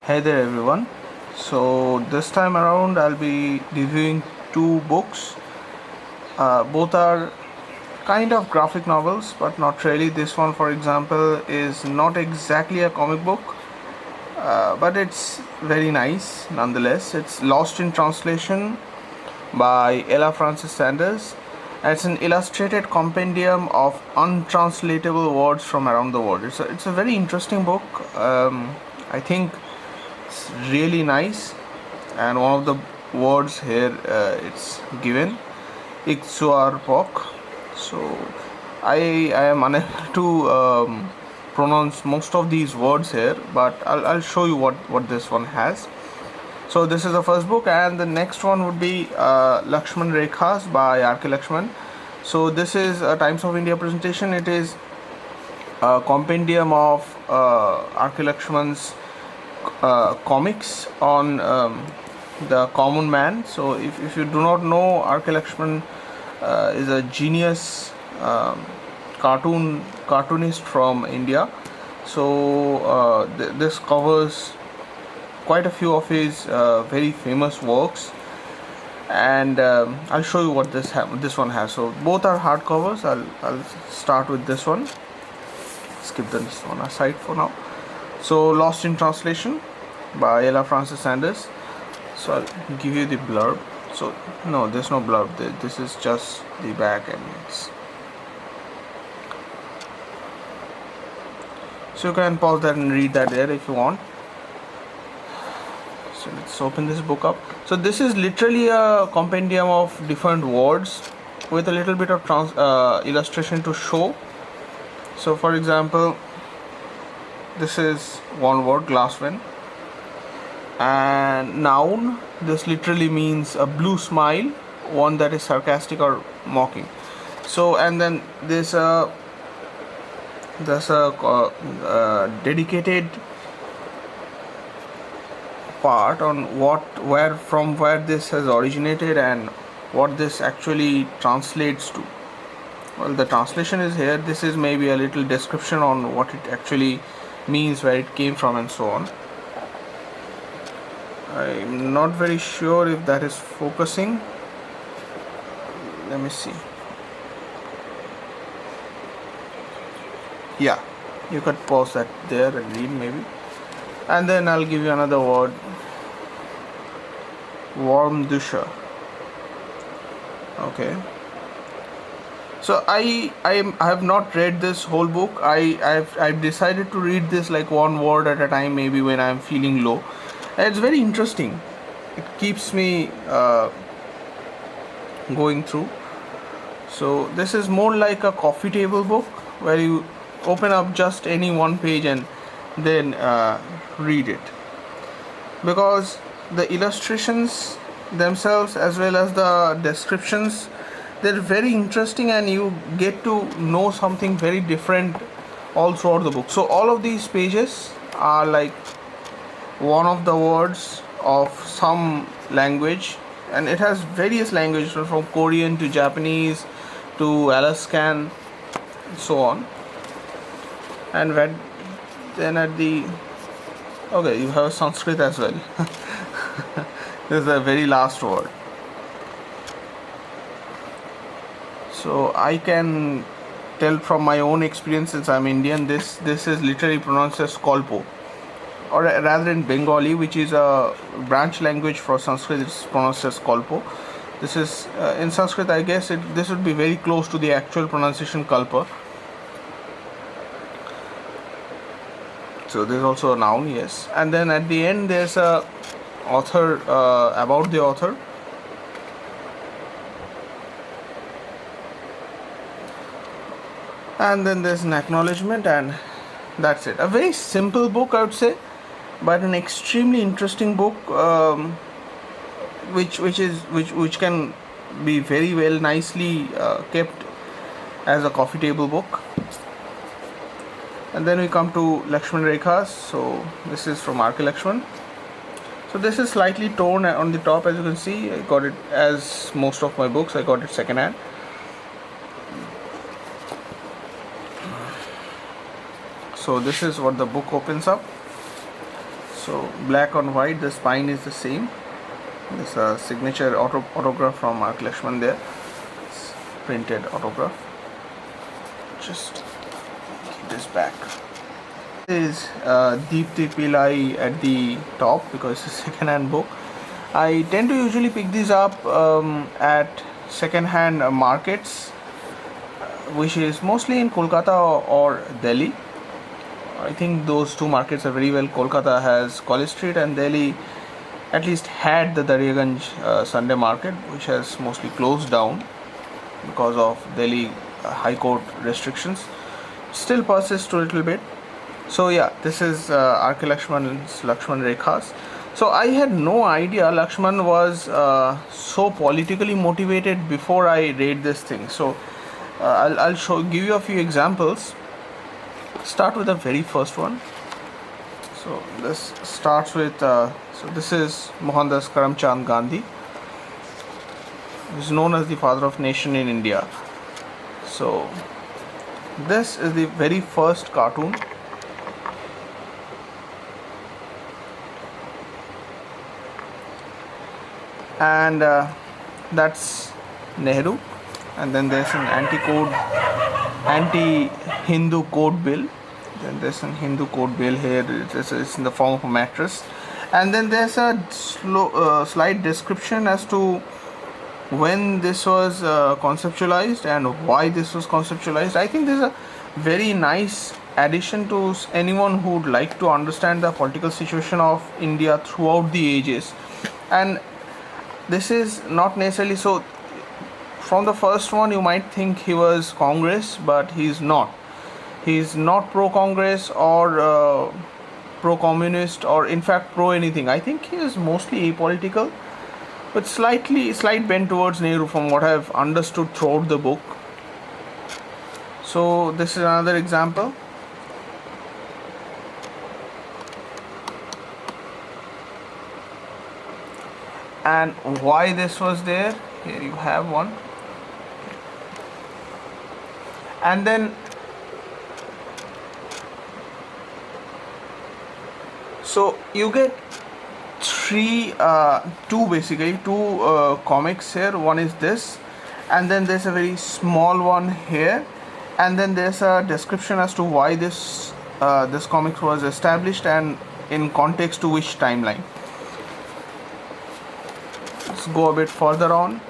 Hey there everyone. So this time around I'll be reviewing two books. Both are kind of graphic novels, but not really. This one, for example, is not exactly a comic book, but it's very nice nonetheless. It's Lost in Translation by Ella Francis Sanders. It's an illustrated compendium of untranslatable words from around the world. It's a very interesting book. I think it's really nice, and one of the words here it's given Ixuarpok. So I am unable to pronounce most of these words here, but I'll show you what this one has. So this is the first book, and the next one would be Laxman Rekhas by R.K. Laxman. So this is a Times of India presentation. It is a compendium of R.K. Laxman's comics on the common man. So if you do not know, R.K. Laxman is a genius cartoonist from India. So this covers quite a few of his very famous works, and I'll show you what this one has. So both are hardcovers. I'll start with this one. Skip this one aside for now. So Lost in Translation by Ella Francis Sanders. So I'll give you the blurb. So no, there's no blurb. This is just the back, and so you can pause that and read that there if you want. So let's open this book up. So this is literally a compendium of different words with a little bit of illustration to show. So for example, this is one word, glasswin, and noun. This literally means a blue smile, one that is sarcastic or mocking. So and then there's a dedicated part on where this has originated and what this actually translates to. Well, the translation is here. This is maybe a little description on what it actually means, where it came from, and so on. I'm not very sure if that is focusing. Let me see. Yeah, you could pause that there and read maybe. And then I'll give you another word, warm dusha. Okay. So I have not read this whole book. I've decided to read this like one word at a time, maybe when I'm feeling low. And it's very interesting. It keeps me going through. So this is more like a coffee table book where you open up just any one page and then read it, because the illustrations themselves as well as the descriptions, they're very interesting, and you get to know something very different all throughout the book. So all of these pages are like one of the words of some language, and it has various languages from Korean to Japanese to Alaskan, so on. And then at the okay, you have Sanskrit as well. This is the very last word. So I can tell from my own experience, since I'm Indian, this is literally pronounced as kolpo, or rather in Bengali, which is a branch language for Sanskrit, it's pronounced as kolpo. This is in Sanskrit, I guess this would be very close to the actual pronunciation kalpa. So there's also a noun, yes. And then at the end there's a author, about the author. And then there's an acknowledgement, and that's it. A very simple book, I would say, but an extremely interesting book, which can be very well nicely kept as a coffee table book. And then we come to Laxman Rekhas. So this is from R.K. Laxman. So this is slightly torn on the top, as you can see. I got it, as most of my books, I got it second hand. So this is what the book opens up. So black on white, the spine is the same. This is a signature autograph from Mark Laxman there. It's printed autograph. Just keep this back. This is Deepthi Pillai at the top because it's a second-hand book. I tend to usually pick these up at second-hand markets, which is mostly in Kolkata or Delhi. I think those two markets are very well. Kolkata has College Street, and Delhi at least had the Daryaganj Sunday market, which has mostly closed down because of Delhi High Court restrictions. Still persists a little bit. So yeah, this is R.K. Laxman's Laxman Rekhas. So I had no idea Laxman was so politically motivated before I read this thing. So I'll give you a few examples. Start with the very first one. So this starts with so this is Mohandas Karamchand Gandhi, who is known as the father of nation in India. So this is the very first cartoon. And that's Nehru, and then there's an anti-Hindu code bill. Then there's a Hindu code bill here. It's in the form of a mattress, and then there's a slight description as to when this was conceptualized and why this was conceptualized. I think this is a very nice addition to anyone who would like to understand the political situation of India throughout the ages. And this is not necessarily so. From the first one, you might think he was Congress, but he's not. He's not pro-Congress or pro-communist or in fact pro-anything. I think he is mostly apolitical, but slight bent towards Nehru from what I've understood throughout the book. So this is another example. And why this was there, here you have one. And then so you get two comics here. One is this, and then there's a very small one here, and then there's a description as to why this comic was established and in context to which timeline. Let's go a bit further on.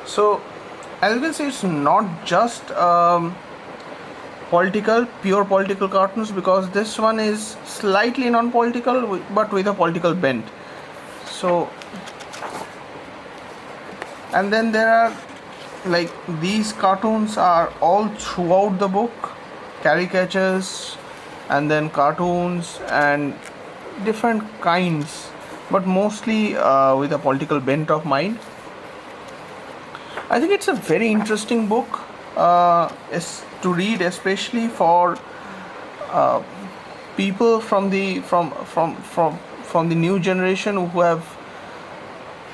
So as you can see, it's not just pure political cartoons, because this one is slightly non-political but with a political bent. So, and then there are like these cartoons are all throughout the book, caricatures and then cartoons and different kinds, but mostly with a political bent of mind. I think it's a very interesting book to read, especially for people from the new generation who have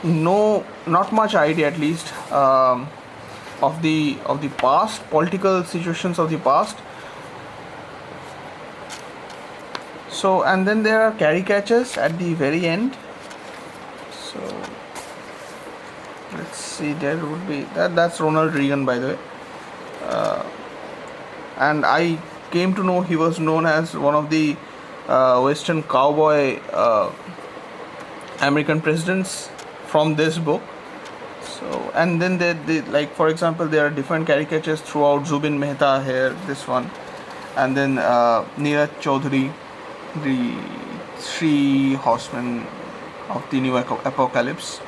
not much idea, at least, of the past, political situations of the past. So, and then there are caricatures at the very end. So let's see, there would be that's Ronald Reagan, by the way, and I came to know he was known as one of the Western cowboy American presidents from this book. So, and then they like, for example, there are different caricatures throughout. Zubin Mehta here, this one, and then Neeraj Chaudhary, the three horsemen of the new apocalypse.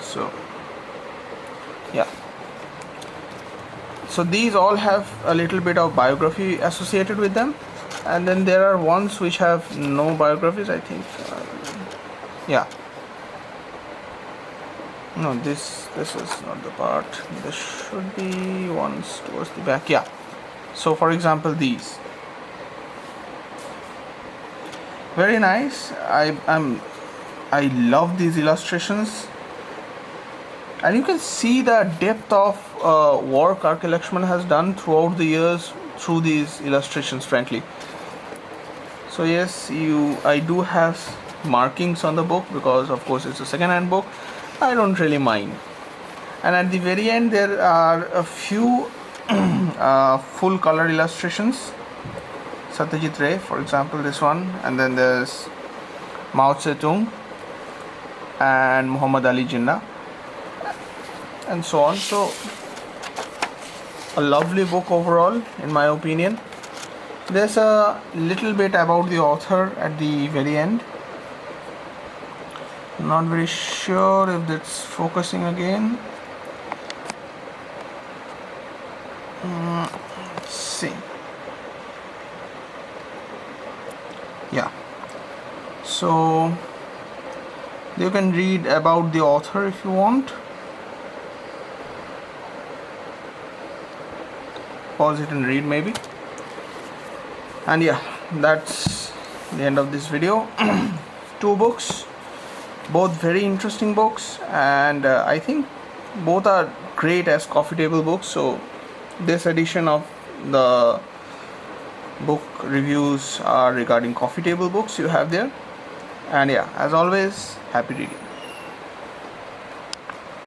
So yeah, so these all have a little bit of biography associated with them, and then there are ones which have no biographies, I think. Yeah, no, this is not the part. This should be ones towards the back. Yeah, So for example, these very nice. I love these illustrations, and you can see the depth of work R.K. Laxman has done throughout the years through these illustrations, frankly. So yes, I do have markings on the book because of course it's a second-hand book. I don't really mind. And at the very end there are a few full color illustrations. Satyajit Ray, for example, this one, and then there's Mao Zedong and Muhammad Ali Jinnah, and so on. So a lovely book overall, in my opinion. There's a little bit about the author at the very end. Not very sure if that's focusing again. Let's see. Yeah. So you can read about the author if you want. Pause it and read maybe. And yeah, that's the end of this video. 2 books, both very interesting books, and I think both are great as coffee table books. So this edition of the book reviews are regarding coffee table books you have there. And yeah, as always, happy reading.